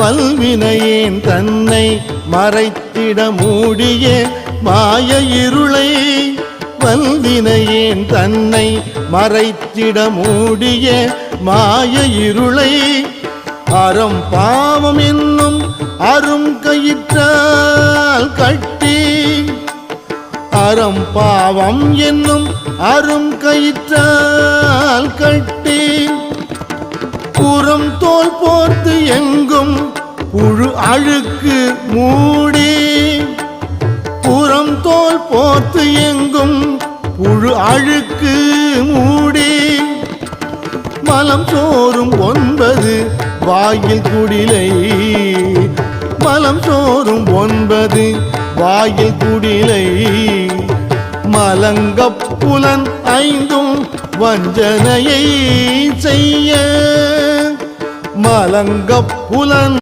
வல்வினையேன் தன்னை மறைத்திட மூடிய மாய இருளை வல்வினையேன் தன்னை மறைத்திட மூடிய மாய இருளை அறம் பாவம் என்னும் அரும் கயிற்றால் கட்டி அறம் பாவம் என்னும் அரும் கயிற்றால் கட்டி புறம் தோல் போர்த்து எங்கும் புழு அழுக்கு மூடி புறம் தோல் போர்த்து எங்கும் புழு அழுக்கு மூடி மலம் சோறும் 9 வாயில் குடிலை மலம் சோறும் 9 வாயில் குடிலை மலங்கப் புலன் 5 வஞ்சனையை செய்ய மலங்கப் புலன்